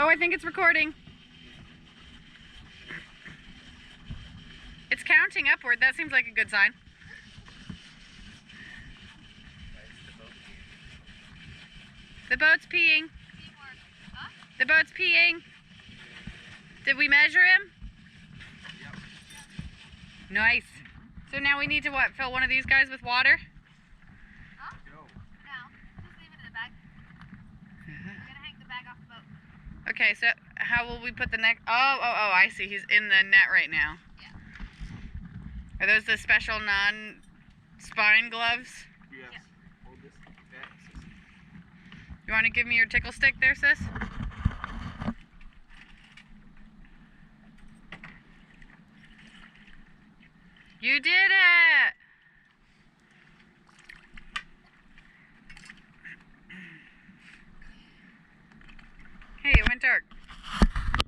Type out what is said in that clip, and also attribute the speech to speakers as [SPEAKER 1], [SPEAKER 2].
[SPEAKER 1] Oh, I think it's recording. It's counting upward. That seems like a good sign. The boat's peeing. The boat's peeing. Did we measure him?
[SPEAKER 2] Yep.
[SPEAKER 1] Nice. So now we need to what? Fill one of these guys with water?
[SPEAKER 3] Huh?
[SPEAKER 2] Go.
[SPEAKER 3] No. Just leave it in the bag. We're gonna hang the bag off the boat.
[SPEAKER 1] Okay, so how will we put the neck? Oh, I see. He's in the net right now.
[SPEAKER 3] Yeah.
[SPEAKER 1] Are those the special non-spine gloves?
[SPEAKER 2] Yes.
[SPEAKER 3] Yeah.
[SPEAKER 2] Hold this. That.
[SPEAKER 1] You want to give me your tickle stick there, sis? You did it! Hey, it went dark.